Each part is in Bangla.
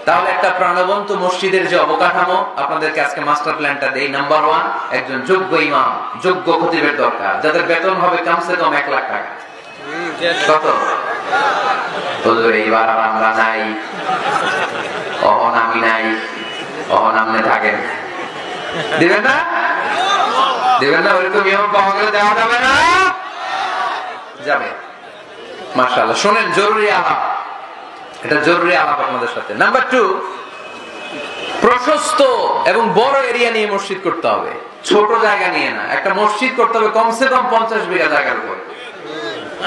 তাহলে একটা প্রাণবন্ত মসজিদের যে অবকাঠামো, আপনাদেরকে আজকে মাস্টার প্ল্যানটা দেই। নাম্বার 1, একজন যোগ্য ইমাম, যোগ্য খতিবের দরকার, যাদের বেতন হবে কমসে কম 1 লাখ টাকা। কত? হুজুর এইবার আর আমরা নাই, অহন আমি নাই, অহন আমনে থাকেন। দিবেন না? দিবেন না? ওইরকম ইমাম পাওয়া গেলে দেওয়া যাবে না? যাবে। মাশাআল্লাহ। শোনেন, জরুরি আলাপ, এটা জরুরি আলাপ আপনাদের সাথে। নাম্বার 2, প্রশস্ত এবং বড় এরিয়া নিয়ে মসজিদ করতে হবে, ছোট জায়গা নিয়ে না। একটা মসজিদ করতে হবে কমসে কম 50 বিঘা জায়গার উপর।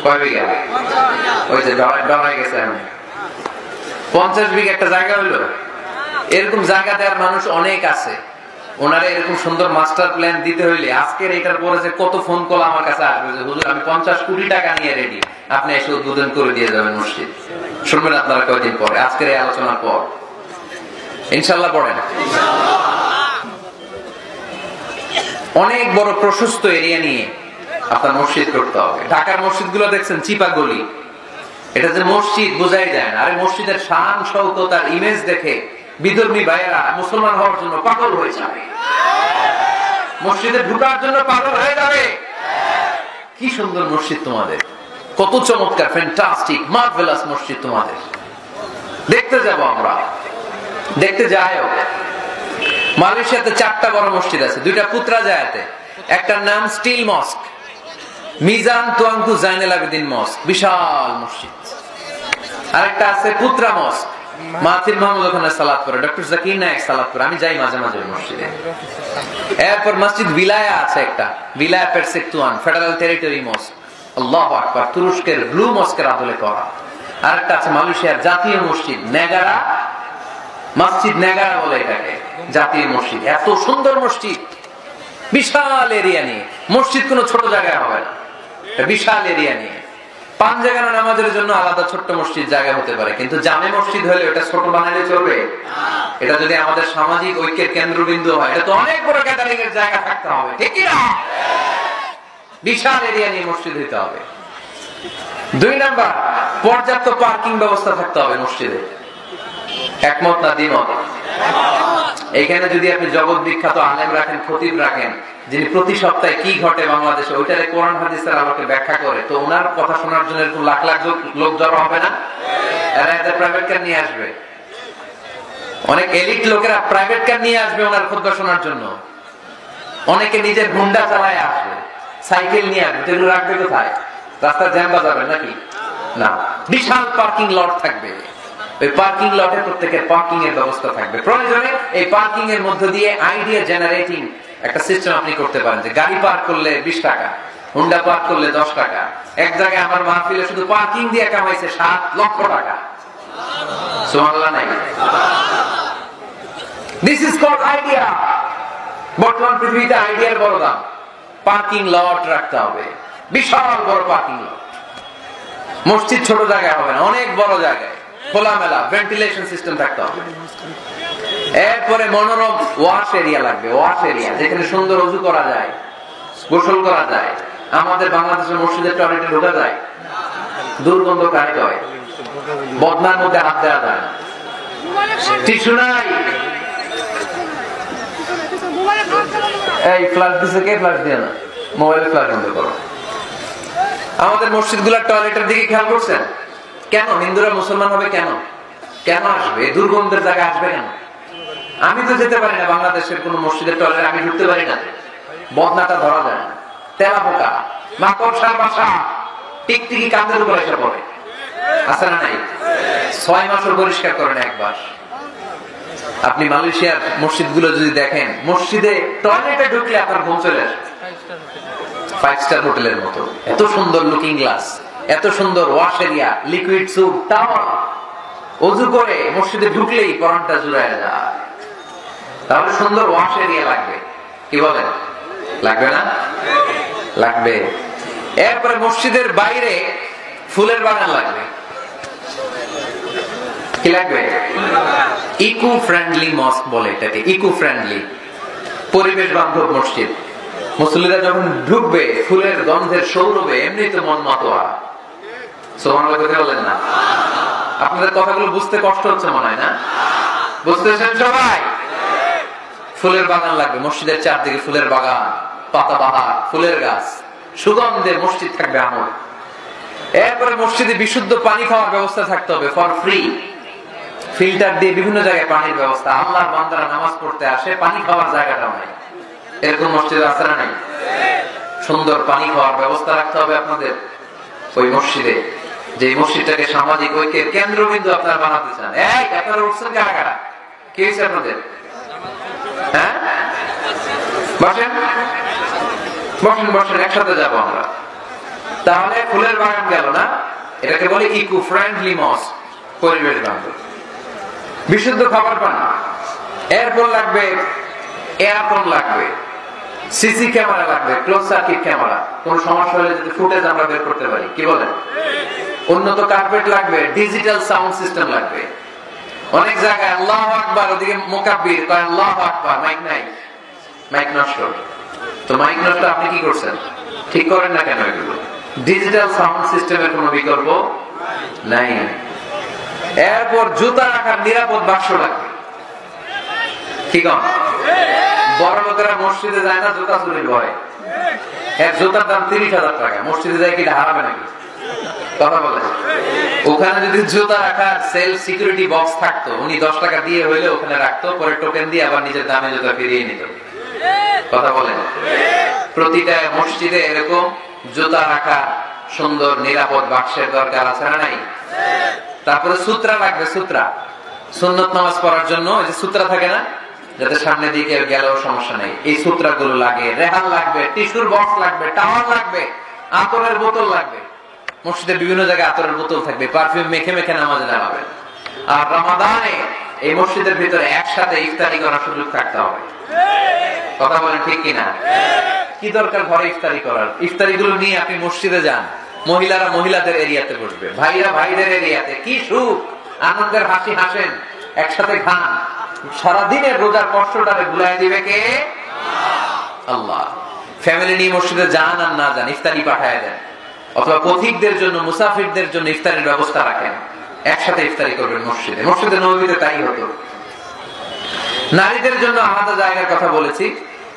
কয় বিঘা? ওই যে ডরাই গেছে আমি। 50 বিঘা একটা জায়গা হইলো। এরকম জায়গা দেওয়ার মানুষ অনেক আছে। ওনারা এরকম সুন্দর মাস্টার প্ল্যান দিতে হইলে আজকের এটার পরে যে কত ফোন কল আমার কাছে আসবে যে হুজুর আমি 50 কোটি টাকা নিয়ে রেডি, আপনি এসে উদ্বোধন করে দিয়ে যাবেন মসজিদ। শুনবেন আপনারা কয়েকদিন পরে, আজকের এই আলোচনার পর ইনশাআল্লাহ। পড়েন, অনেক বড় প্রশস্ত এরিয়া নিয়ে আপনার মসজিদ করতে হবে। ঢাকার মসজিদগুলো দেখছেন চিপা গলি, এটা যে মসজিদ বোঝাই যায় না। আরে মসজিদের শান শৌকত আর ইমেজ দেখে বিধর্মী ভাইয়েরা মুসলমান হওয়ার জন্য পাগল হয়ে যাবে, মসজিদে ঢুকার জন্য পাগল হয়ে যাবে। কি সুন্দর মসজিদ তোমাদের, কত চমৎকার, ফ্যান্টাস্টিক, মার্ভেলাস মসজিদ তোমাদের। দেখতে যাব আমরা, দেখতে যাইও। মালয়েশিয়াতে 4টা বড় মসজিদ আছে, 2টা পুত্রাজায়াতে। একটার নাম স্টিল মস্ক, মিজান তুয়াংকু জাইনুল আবেদিন মস্ক, বিশাল মসজিদ। আরেকটা আছে পুত্রা মস্ক, মাহতির মাহমুদ ওখানে সালাত পড়ে, ডক্টর জাকির নায়েক সালাত পড়ে, আমি যাই মাঝে মাঝে মসজিদে। এরপর মসজিদ বিলায়া আছে একটা, বিলায়া পেরসেকতুয়ান ফেডারেল টেরিটরি মস্ক, আল্লাহু আকবার, তুরস্কের ব্লু মস্কের আদলে করা। আরেকটা আছে মালয়েশিয়ার জাতীয় মসজিদ নেগারা, মসজিদ নেগারা বলে এটাকে, জাতীয় মসজিদ। এত সুন্দর মসজিদ, বিশাল এরিয়া নিয়ে মসজিদ, কোনো ছোট জায়গায় হবে না, বিশাল এরিয়া নিয়ে। 5 জায়গা নামাজের জন্য আলাদা ছোট্ট মসজিদ জায়গা হতে পারে, কিন্তু জামে মসজিদ হলে এটা ছোট বানালে চলবে? এটা যদি আমাদের সামাজিক ঐক্যের কেন্দ্রবিন্দু হয়, এটা তো অনেক বড় গ্যাদারিং এর জায়গা থাকতে হবে, ঠিক কি না? বিশাল এরিয়া নিয়ে মসজিদ হতে হবে। 2 নাম্বার, পর্যাপ্ত পার্কিং ব্যবস্থা থাকতে হবে মসজিদে। একমত না দ্বিমত? এখানে যদি আপনি জগৎ বিখ্যাত আলেম রাখেন, খতিব রাখেন, যিনি প্রতি সপ্তাহে কি ঘটে বাংলাদেশে ওইটারে কোরআন হাদিসের আলোকে ব্যাখ্যা করে, তো ওনার কথা শোনার জন্য এরকম লাখ লাখ লোক জড়ো হবে না? এরা এদের প্রাইভেট কার নিয়ে আসবে, অনেক এলিট লোকেরা প্রাইভেট কার নিয়ে আসবে ওনার খুতবা শোনার জন্য। অনেকে নিজের হুন্ডা চালায় আসবে, সাইকেল নিয়ে আসবে, এগুলো রাখবে কোথায়? রাস্তার জ্যাম বাজাবে নাকি? না, বিশাল পার্কিং লট থাকবে। ওই পার্কিং লটে প্রত্যেকের পার্কিং এর ব্যবস্থা থাকবে। প্রয়োজনে এই পার্কিং এর মধ্য দিয়ে আইডিয়া জেনারেটিং একটা সিস্টেম আপনি করতে পারেন, যে গাড়ি পার্ক করলে 20 টাকা, হুন্ডা পার্ক করলে 10 টাকা। এক জায়গায় আমার মাহফিলে শুধু পার্কিং দিয়ে কামাইছে 7 লক্ষ টাকা। সুবহানাল্লাহ নাই? This is called idea. বর্তমান পৃথিবীতে আইডিয়ার বড় দাম। পার্কিং লট রাখতে হবে, বিশাল বড় পার্কিং লট। মসজিদ ছোট জায়গায় হবে না, অনেক বড় জায়গায় খোলামেলা ভেন্টিলেশন সিস্টেম থাকতে হবে। এরপরে মনোরম ওয়াশ এরিয়া লাগবে, ওয়াশ এরিয়া যেখানে সুন্দর ওযু করা যায়, গোসল করা যায়। আমাদের বাংলাদেশের মসজিদের টয়লেটে ঢোকা যায়, দুর্গন্ধ কাহিত হয়, বদনার মধ্যে হাত দেওয়া যায় না, টিস্যু নাই। এই ফ্ল্যাশ দিছে কে? ফ্ল্যাশ দিয়ে না, মোবাইলে ফ্ল্যাশ বন্ধ করো। আমাদের মসজিদগুলোর টয়লেটের দিকে খেয়াল করছেন? কেন হিন্দুরা মুসলমান হবে? কেন কেন আসবে? দুর্গন্ধের জায়গায় আসবে কেন? আমি তো যেতে পারি না বাংলাদেশের কোন মসজিদের টয়লেটে, আমি ঢুকতে পারি না, বদনাটা ধরা যায় না। তেলা পোকা, মাকড়সার বাসা, টিকটিকি কাঁধের উপর এসে পড়ে, আছে না নাই? 6 মাসও পরিষ্কার করেন একবার। আপনি মালয়েশিয়ার মসজিদগুলো যদি দেখেন, মসজিদে টয়লেটে ঢুকলে আপনার ঘুম চলে আসে, 5 স্টার হোটেলের মতো। এত সুন্দর লুকিং গ্লাস, এত সুন্দর wash area, liquid soup, towel. ওযু করে মসজিদে ঢুকলেই পরানটা জুড়ায় যায়। তাহলে সুন্দর ওয়াশ এরিয়া লাগবে, কি বলেন? লাগবে না? লাগবে। এরপরে মসজিদের বাইরে ফুলের বাগান লাগবে। কি লাগবে? ইকো ফ্রেন্ডলি মস্ক বলে এটাকে, ইকো ফ্রেন্ডলি, পরিবেশ বান্ধব মসজিদ। মুসল্লিরা যখন ঢুকবে ফুলের গন্ধের সৌরভে এমনি তো মন মাতোয়া। সুবহানাল্লাহ কথা বলেন না? আপনাদের কথাগুলো বুঝতে কষ্ট হচ্ছে মনে হয় না? বুঝতেছেন সবাই? ফুলের বাগান লাগবে, মসজিদের চারদিকে ফুলের বাগান, পাতাবাহার, ফুলের গাছ, সুগন্ধে মসজিদ থাকবে আমল। এরপরে মসজিদে বিশুদ্ধ পানি খাওয়ার ব্যবস্থা থাকতে হবে ফর ফ্রি, ফিল্টার দিয়ে বিভিন্ন জায়গায় পানির ব্যবস্থা। আল্লাহর বান্দারা নামাজ পড়তে আসে, পানি খাওয়ার জায়গাটাও নাই, এরকম মসজিদে আছে না নাই? সুন্দর পানি খাওয়ার ব্যবস্থা রাখতে হবে আপনাদের ওই মসজিদে, যে মসজিদটাকে সামাজিক ঐক্যের কেন্দ্রবিন্দু আপনারা বানাতে চান। এই আপনারা উঠছেন কারা কারা? কি হয়েছে আপনাদের? হ্যাঁ, বসেন বসেন বসেন, একসাথে যাবো আমরা। তাহলে ফুলের বাগান গেল না, এটাকে বলে ইকো ফ্রেন্ডলি মস্ক, পরিবেশ বান্ধব। বিশুদ্ধ খাবার পানি, এরপর লাগবে এয়ারফোন, লাগবে সিসি ক্যামেরা, লাগবে ক্লোজ সার্কিট ক্যামেরা, কোন সমস্যা হলে যদি ফুটেজ আমরা বের করতে পারি। কি বলেন? উন্নত কার্পেট লাগবে, ডিজিটাল সাউন্ড সিস্টেম লাগবে। অনেক জায়গায় আল্লাহু আকবার, ওদিকে মুকাব্বির কয় আল্লাহু আকবার, মাইক নাই, মাইক নষ্ট। তো মাইক নষ্ট, আপনি কি করছেন? ঠিক করেন না কেন? এগুলো ডিজিটাল সাউন্ড সিস্টেমের কোনো বিকল্প নাই। এরপর জুতা রাখার নিরাপদ বাক্স লাগবে। কি কম? বড় লোকেরা মসজিদে যায় না জুতা চুরির ভয়ে, এর জুতার দাম 30,000 টাকা, মসজিদে যায় কি হারাবে নাকি? কথা বলে, ওখানে যদি জুতা রাখার সেলফ সিকিউরিটি বক্স থাকতো, উনি 10 টাকা দিয়ে হইলে ওখানে রাখতো, পরে টোকেন দিয়ে আবার নিজের দামে জুতা ফিরিয়ে নিত। কথা বলেন, প্রতিটা মসজিদে এরকম জুতা রাখা সুন্দর নিরাপদ বাক্সের দরকার আছে না নাই? তারপরে সূত্রা লাগবে, সূত্রা সুন্নত নামাজ পড়ার জন্য ওই যে সূত্রা থাকে না, যাতে সামনে দিকে গেলেও সমস্যা নেই, এই সূত্রা গুলো লাগে। রেহান লাগবে, টিস্যুর বক্স লাগবে, টাওয়াল লাগবে, আতরের বোতল লাগবে। মসজিদে বিভিন্ন জায়গায় আতরের বোতল থাকবে, পারফিউম মেখে মেখে নামাজে দাঁড়াবেন। আর রমাদানে এই মসজিদের ভিতরে একসাথে ইফতারি করার সুযোগ থাকতে হবে। কথা বলেন ঠিক কিনা? কি দরকার ঘরে ইফতারি করার? ইফতারি গুলো নিয়ে আপনি মসজিদে যান, মহিলারা মহিলাদের এরিয়াতে বসবে, ভাইরা ভাইদের এরিয়াতে। কি সুখ, আনন্দের হাসি হাসেন, একসাথে খান। সারাদিনের রোজার কষ্টটারে ভুলাই দিবে কে? আল্লাহ। ফ্যামিলি নিয়ে মসজিদে যান আর না যান, ইফতারি পাঠায় দেন, অথবা পথিকদের জন্য, মুসাফিরদের জন্য ইফতারের ব্যবস্থা রাখেন, একসাথে ইফতারি করবেন মসজিদে। মসজিদে নববীতে তাই হতো। নারীদের জন্য আলাদা জায়গার কথা বলেছি,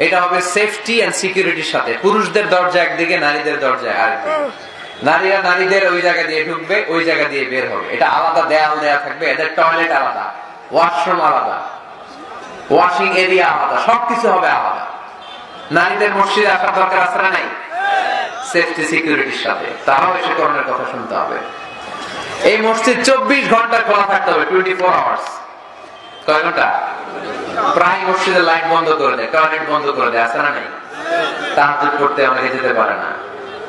এটা হবে সেফটি এন্ড সিকিউরিটির সাথে। পুরুষদের দরজা একদিকে, নারীদের দরজা আরেকদিকে। নারীরা নারীদের ওই জায়গা দিয়ে ঢুকবে, ওই জায়গা দিয়ে বের হবে। এটা আলাদা দেয়াল দেয়া থাকবে, এদের টয়লেট আলাদা, ওয়াশরুম আলাদা, ওয়াশিং এরিয়া আলাদা, সবকিছু হবে আলাদা। নারীদের মসজিদে আসার দরকার আছে না নাই? সেফটি সিকিউরিটির সাথে। তারাও এসে করণের কথা শুনতে হবে। এই মসজিদ 24 ঘন্টা খোলা থাকতে হবে, 24 আওয়ার্স। কয় ঘন্টা? প্রায় মসজিদের লাইট বন্ধ করে দেয়, টয়লেট বন্ধ করে দেয়, আছে না নাই? তাহাজ্জুদ পড়তে অনেকে যেতে পারে না।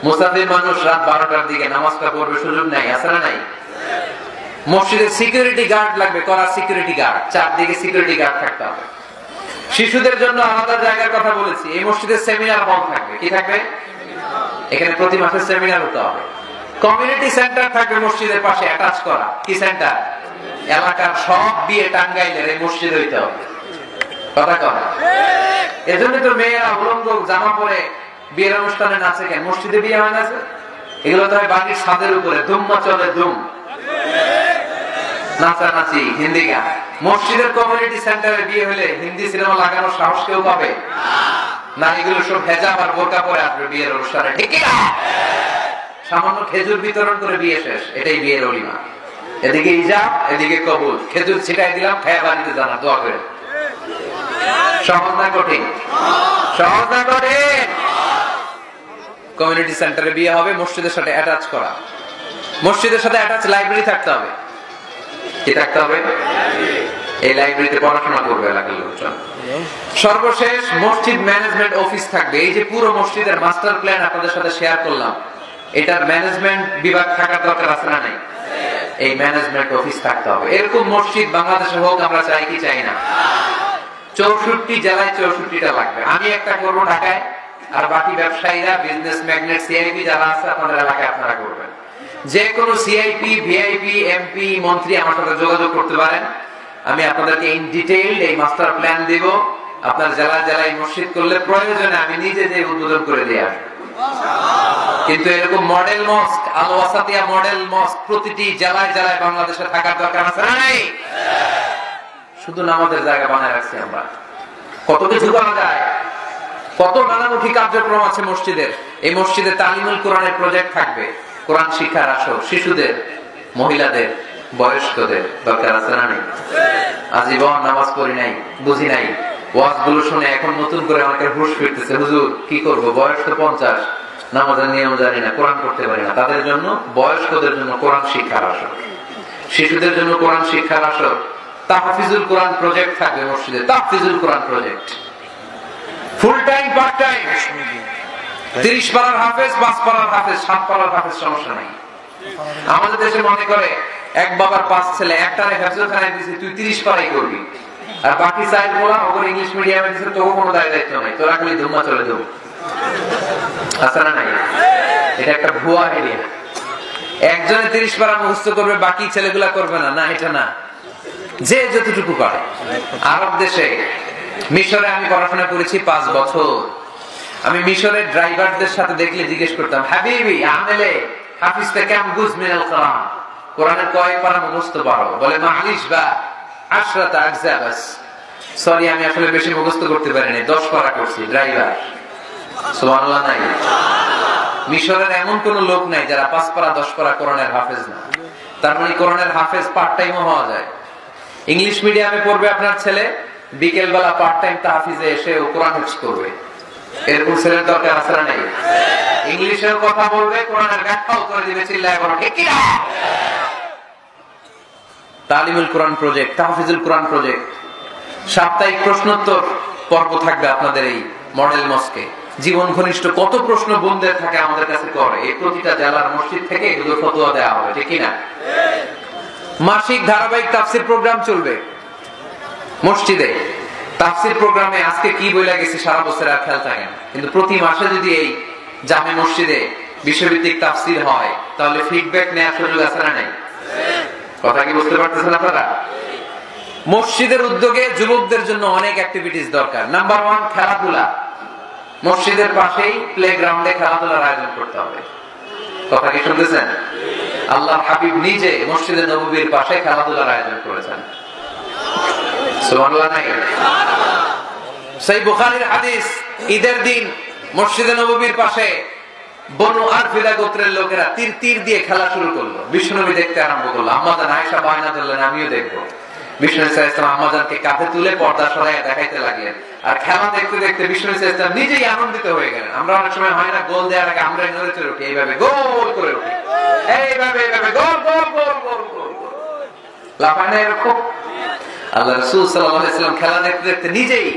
মুসাফির মানুষ রাত 12টার দিকে নামাজটা পড়বে, সুযোগ নাই, আছে না নাই? মসজিদে সিকিউরিটি গার্ড লাগবে, করা সিকিউরিটি গার্ড, চারদিকে সিকিউরিটি গার্ড থাকতে হবে। শিশুদের জন্য আলাদা জায়গার কথা বলেছি। এই মসজিদে সেমিনার হল থাকবে। কি থাকবে? এখানে প্রতি মাসে সেমিনার হতে হবে। কমিউনিটি সেন্টার থাকবে মসজিদের পাশে অ্যাটাচ করা। কি সেন্টার? এলাকার সব বিয়ে টাঙ্গাইলের এই মসজিদে হইতে হবে। কথা কয়? এজন্য তো মেয়েরা উলঙ্গ জামা পরে বিয়ের অনুষ্ঠানে নাচে কেন? মসজিদে বিয়ে হয় না? এগুলো তো হয় বাড়ির ছাদের উপরে, ধুম্মা চলে ধুম, নাচানাচি, হিন্দি গান। মসজিদের কমিউনিটি সেন্টারে বিয়ে হলে হিন্দি সিনেমা লাগানোর সাহস কেউ পাবে না। এগুলো সব হেজাব আর বোরকা পরে আসবে বিয়ের অনুষ্ঠানে, ঠিক না? সামান্য খেজুর বিতরণ করে বিয়ে শেষ, এটাই বিয়ের অলিমা। এদিকে ইজাব, এদিকে কবুল। খেজুর ছিটাই দিলাম, খেয়ে বাড়িতে জানা, দোয়া করে। সহজ না কঠিন? সহজ না কঠিন? কমিউনিটি সেন্টারে বিয়ে হবে, মসজিদের সাথে অ্যাটাচ করা। মসজিদের সাথে অ্যাটাচ লাইব্রেরি থাকতে হবে। কি থাকতে হবে? এই লাইব্রেরিতে পড়াশোনা করবে এলাকার লোকজন। সর্বশেষ মসজিদ ম্যানেজমেন্ট অফিস থাকবে। এই যে পুরো মসজিদের মাস্টার প্ল্যান আপনাদের সাথে শেয়ার করলাম, এটার ম্যানেজমেন্ট বিভাগ থাকার দরকার আছে না নাই? এই ম্যানেজমেন্ট অফিস থাকতে হবে। এরকম মসজিদ বাংলাদেশে হোক, আমরা চাই কি চাই না? 64 জেলায় 64টা লাগবে। আমি একটা করবো ঢাকায়, আর বাকি ব্যবসায়ীরা, বিজনেস ম্যাগনেট, সিআইপি যারা আছে আপনাদের এলাকায় আপনারা করবেন। যে কোনো সিআইপি, ভিআইপি, এমপি, মন্ত্রী আমার সাথে যোগাযোগ করতে পারেন। আমি আপনাদেরকে ইন ডিটেইল এই মাস্টার প্ল্যান দিব। আপনার জেলা জেলায় মসজিদ করলে প্রয়োজনে আমি নিজে যে উদ্বোধন করে দিয়ে আসবো। কিন্তু এরকম মডেল মস্ক, আল ওয়াসাতিয়া মডেল মস্ক প্রতিটি জেলায় জেলায় বাংলাদেশে থাকার দরকার আছে না নাই? শুধু নামাজের জায়গা বানায় রাখছি আমরা। কত কিছু করা যায়, কত নানামুখী কার্যক্রম আছে মসজিদের। এই মসজিদে তালিমুল কোরআনের প্রজেক্ট থাকবে, কোরআন শিক্ষার আসর, শিশুদের, মহিলাদের, বয়স্কদের। দরকার আছে না নেই? আজীবন নামাজ পড়ি নাই, বুঝি নাই, ওয়াজগুলো শুনে এখন নতুন করে অনেকের হুঁশ ফিরতেছে, হুজুর কি করব, বয়স তো 50, নামাজের নিয়ম জানি না, কোরআন পড়তে পারি না। তাদের জন্য, বয়স্কদের জন্য কোরআন শিক্ষার আসর, শিশুদের জন্য কোরআন শিক্ষার আসর। তাহফিজুল কোরআন প্রজেক্ট থাকবে মসজিদে, তাহফিজুল কোরআন project, full time part time. 30 পারার হাফেজ, 5 পারার হাফেজ, 7 পারার হাফেজ, সমস্যা নাই। আমাদের দেশে মনে করে এক বাবার 5 ছেলে, একটারে হেফজখানায় দিয়েছে, তুই 30 পারাই করবি, আর বাকি 4 বলা ওর ইংলিশ মিডিয়ামে দিয়েছে, তোর কোনো দায়িত্ব নাই, তোরা খালি ধুমা চলে ধুম। আছে না নাই? এটা একটা ভুয়া আইডিয়া। একজনে 30 পারা মুখস্থ করবে, বাকি ছেলেগুলা করবে না, না এটা না, যে যতটুকু পারে। আরব দেশে, মিশরে আমি পড়াশোনা করেছি 5 বছর। আমি মিশরের ড্রাইভারদের সাথে দেখলে জিজ্ঞেস করতাম, হাবিবি আমেলে হাফিজতে কাম গুজ মিনাল কোরআন, কোরআনের কয় পারা মুখস্থ পারো? বলে মালিশ বা আশরাতা আজজা বাস। সরি, আমি আসলে বেশি মুখস্থ করতে পারিনি, 10 পারা করছি। ড্রাইভার, সুবহানাল্লাহ নাই? মিশরের এমন কোন লোক নাই যারা 5 পারা 10 পারা কোরআনের হাফেজ না। তার মানে কোরআনের হাফেজ পার্ট টাইমও হওয়া যায়। ইংলিশ মিডিয়ামে পড়বে আপনার ছেলে, বিকেল বেলা পার্ট টাইম তাহফিজে এসে ও কোরআন হিফজ করবে। এরকম ছেলের দরকার আছে না নেই? ইংলিশের কথা বলবে, কোরআনের ব্যাখ্যাও করে দিবে, চিল্লায় বলো ঠিক কি না? তালিমুল কোরআন প্রজেক্ট, তাহফিজুল কোরআন প্রজেক্ট। সাপ্তাহিক প্রশ্নোত্তর পর্ব থাকবে আপনাদের এই মডেল মস্কে। জীবন ঘনিষ্ঠ কত প্রশ্ন বোনদের থাকে, আমাদের কাছে করে। এই প্রতিটা জেলার মসজিদ থেকে এগুলো ফতোয়া দেওয়া হবে, ঠিক কি না? মাসিক ধারাবাহিক তাফসীর প্রোগ্রাম চলবে মসজিদে। তাফসীর প্রোগ্রামে আজকে কি বলে গেছে সারা বছর আর খেয়াল থাকে না, কিন্তু প্রতি মাসে যদি এই জামে মসজিদে বিশ্বভিত্তিক তাফসীর হয়, তাহলে ফিডব্যাক নেওয়ার সুযোগ আছে না নাই? কথা কি বুঝতে পারতেছেন আপনারা? মসজিদের উদ্যোগে যুবকদের জন্য অনেক অ্যাক্টিভিটিস দরকার। নাম্বার 1, খেলাধুলা। মসজিদের পাশেই প্লেগ্রাউন্ডে খেলাধুলার আয়োজন করতে হবে। কথা কি শুনতেছেন? আল্লাহ হাবিব নিজে মসজিদে নববীর পাশে খেলাধুলার আয়োজন করেছেন। সুবহানাল্লাহ নাই? সেই বুখারীর হাদিস, ঈদের দিন মসজিদে নববীর পাশে বনু আরফিলা গোত্রের লোকেরা তীর দিয়ে খেলা শুরু করলো। বিশ্বনবী দেখতে আরম্ভ করলো। আম্মাজান আয়েশা বায়না ধরলেন, আমিও দেখবো। বিশ্বনবী সাল্লাল্লাহু আলাইহি ওয়াসাল্লাম আম্মাজানকে কাঁধে তুলে পর্দা সরাইয়া দেখাইতে লাগলেন। আর খেলা দেখতে দেখতে বিশ্বনবী সাল্লাল্লাহু আলাইহি ওয়াসাল্লাম নিজেই আনন্দিত হয়ে গেলেন। আমরা অনেক সময় হয় না, গোল দেওয়ার আগে আমরা নড়ে চড়ে উঠি, এইভাবে গোল করে উঠি, এইভাবে গোল গোল গোল গোল গোল লাফানো এরকম। আল্লাহ রাসূল সাল্লাল্লাহু আলাইহি ওয়াসাল্লাম খেলা দেখতে দেখতে নিজেই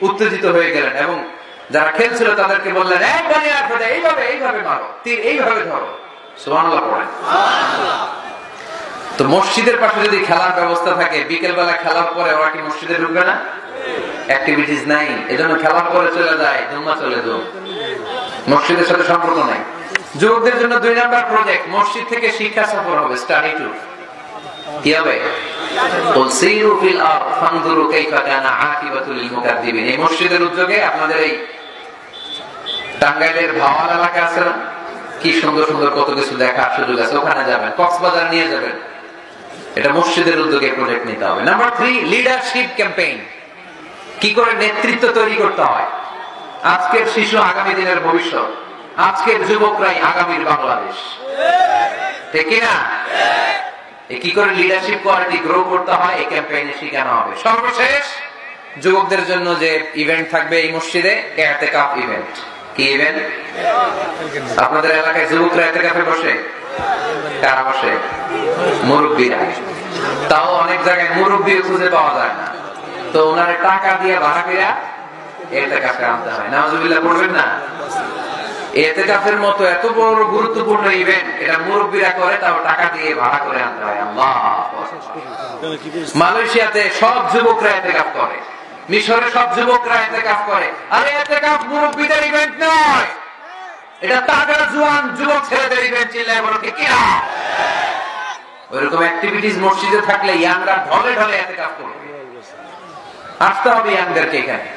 উত্তেজিত হয়ে গেলেন এবং যারা খেলছিল তাদেরকে বললেন, এই বনি আরফিলা, এইভাবে মারো, তীর এইভাবে ধরো। সুবহানাল্লাহ পড়েন। তো মসজিদের পাশে যদি খেলার ব্যবস্থা থাকে, বিকেল বেলা খেলার পরে ওরা কি মসজিদে ঢুকবে না? অ্যাক্টিভিটিস নাই, এজন্য খেলার পরে চলে যায়, দুম্মা চলে দুম, মসজিদের সাথে সম্পর্ক নাই। যুবকদের জন্য 2 নাম্বার প্রজেক্ট, মসজিদ থেকে শিক্ষা সফর হবে, স্টাডি ট্যুর। কি হবে? তুলসিরু ফিল আরদ ফানজুরু কাইফা কানা আকিবাতুল মুকাদ্দিবিন। এই মসজিদের উদ্যোগে আপনাদের এই টাঙ্গাইলের ভাওয়াল এলাকা আছে না, কি সুন্দর সুন্দর কত কিছু দেখার সুযোগ আছে, ওখানে যাবেন, কক্সবাজার নিয়ে যাবেন। এটা মসজিদের উদ্যোগে প্রজেক্ট নিতে হবে। Number 3, leadership campaign. কি করে নেতৃত্ব তৈরি করতে হয়। আজকের শিশু আগামী দিনের ভবিষ্যৎ, আজকের যুবকরাই আগামীর বাংলাদেশ, ঠিক কি না? কি করে লিডারশিপ কোয়ালিটি গ্রো করতে হয়, এই ক্যাম্পেইনে শেখানো হবে। সর্বশেষ যুবকদের জন্য যে ইভেন্ট থাকবে এই মসজিদে, ইতিকাফ ইভেন্ট। কি ইভেন্ট? আপনাদের এলাকায় যুবকরা ইতিকাফে বসে? কারা বসে? মুরব্বীরা। তাও অনেক জায়গায় মুরব্বীও খুঁজে পাওয়া যায় না, তো ওনারা টাকা দিয়ে ভাড়া করে ইতিকাফে আনতে হয়। নাউজুবিল্লাহ পড়বেন না? ইতিকাফের মতো এত বড় গুরুত্বপূর্ণ ইভেন্ট, এটা মুরব্বীরা করে, তাও টাকা দিয়ে ভাড়া করে আনতে হয়। আল্লাহ। মালয়েশিয়াতে সব যুবকরা ইতিকাফ করে, মিশরে সব যুবকরা ইতিকাফ করে। আরে ইতিকাফ মুরব্বীদের ইভেন্ট নয়, এটা তাগড়া জওয়ান যুবক ছেলেদের ইভেন্ট। চিল্লায় বলো ঠিক কি না? ওইরকম অ্যাক্টিভিটিস মসজিদে থাকলে ইয়াংরা ঢলে ঢলে ইতিকাফ করবে। আসতে হবে ইয়াংদেরকে এখানে।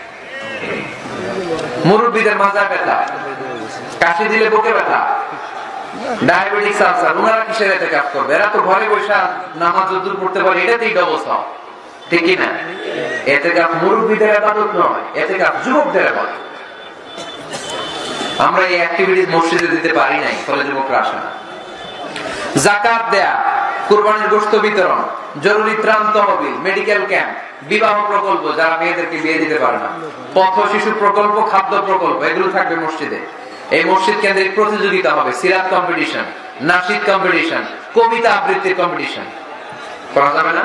মুরব্বীদের মাজা ব্যথা, কাশি দিলে বুকে ব্যথা, ডায়াবেটিস আলসার, ওনারা কিসের ইতিকাফ করবে? এরা তো ঘরে বসে নামাজ যদ্দূর পড়তে পারে, এটাতেই ডবল সওয়াব। ঠিক কি না? ইতিকাফ মুরব্বিদের ইবাদত নয়, ইতিকাফ যুবকদের ইবাদত। আমরা এই অ্যাক্টিভিটিস মসজিদে দিতে পারি নাই, ফলে যুবকরা আসে না। যাকাত দেয়া, কুরবানির গোশত বিতরণ, জরুরি ত্রাণ তহবিল, মেডিকেল ক্যাম্প, বিবাহ প্রকল্প যারা মেয়েদেরকে বিয়ে দিতে পারে না, পথ শিশু প্রকল্প, খাদ্য প্রকল্প, এগুলো থাকবে মসজিদে। এই মসজিদ কেন্দ্রিক প্রতিযোগিতা হবে, সিরাত কম্পিটিশন, নাশিদ কম্পিটিশন, কবিতা আবৃত্তির কম্পিটিশন করা যাবে না?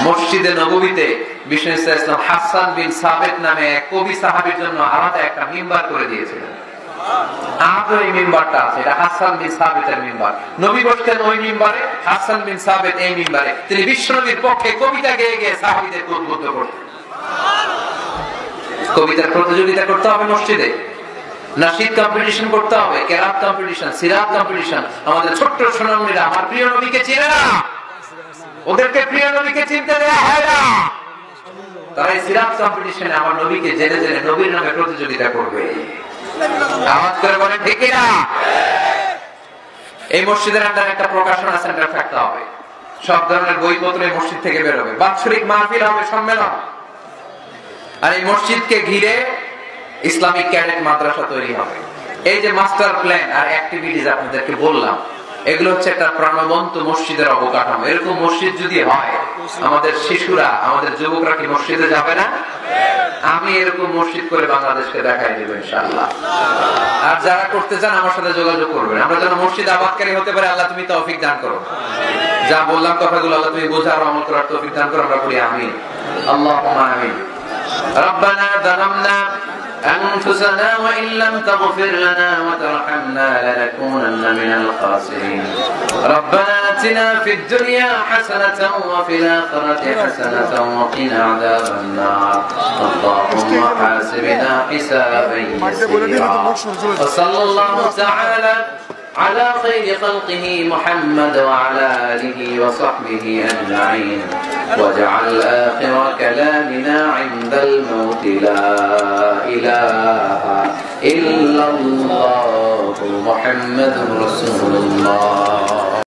মসজিদে নববীতে বিষ্ণু ইসলাম হাসান বিন সাবিত নামে এক কবি সাহাবীর জন্য আলাদা একটা মিম্বার করে দিয়েছিলেন। আজও এই মিম্বারটা আছে, এটা হাসান বিন সাবিতের মিম্বার। নবী বসতেন ওই মিম্বারে, হাসান বিন সাবিত এই মিম্বারে। তিনি বিশ্বনবীর পক্ষে কবিতা গেয়ে গিয়ে সাহাবীদেরকে উদ্বুদ্ধ করতেন। কবিতার প্রতিযোগিতা করতে হবে মসজিদে, নাশিদ কম্পিটিশন করতে হবে, কেরাত কম্পিটিশন, সিরাত কম্পিটিশন। আমাদের ছোট্ট সোনামণিরা আমার প্রিয় নবীকে চিনে না, ওদেরকে প্রিয় নবীকে চিনতে দেয়া হয় না। তারা সিরাত কম্পিটিশনে আমার নবীকে জেনে জেনে নবীর নামে প্রতিযোগিতা করবে। আওয়াজ করে বলেন ঠিক না? এই মসজিদের আন্ডারে একটা প্রকাশনা সেন্টার থাকতে হবে, সব ধরনের বইপত্র এই মসজিদ থেকে বের হবে, বাৎসরিক মাহফিল হবে, সম্মেলন। আর এই মসজিদকে ঘিরে ইসলামিক ক্যাডেট মাদ্রাসা তৈরি হবে। এই যে মাস্টার প্ল্যান আর অ্যাক্টিভিটিস আপনাদেরকে বললাম, এগুলো হচ্ছে একটা প্রাণবন্ত মসজিদের অবকাঠামো। এরকম মসজিদ যদি হয়, আমাদের শিশুরা, আমাদের যুবকরা কি মসজিদে যাবে না? আমি এরকম মসজিদ করে বাংলাদেশকে দেখাই দেব ইনশাআল্লাহ। আর যারা করতে চান আমার সাথে যোগাযোগ করবেন। আমরা যেন মসজিদ আবাদকারী হতে পারি, আল্লাহ তুমি তৌফিক দান করো। যা বললাম কথাগুলো আল্লাহ তুমি বোঝার ও আমল করার তৌফিক দান করো। আমরা বলি আমিন, আল্লাহুম্মা আমিন। রব্বানা যালামনা أنفسنا وإن لم تغفر لنا وترحمنا لنكونن من الخاسرين ربنا آتنا في الدنيا حسنة وفي الآخرة حسنة وقنا عذاب النار اللهم حاسبنا حسابا يسيرا وصلى الله تعالى على خير خلقه محمد وعلى آله وصحبه أجمعين واجعل آخر كلامنا عند الموت لا إله إلا الله محمد رسول الله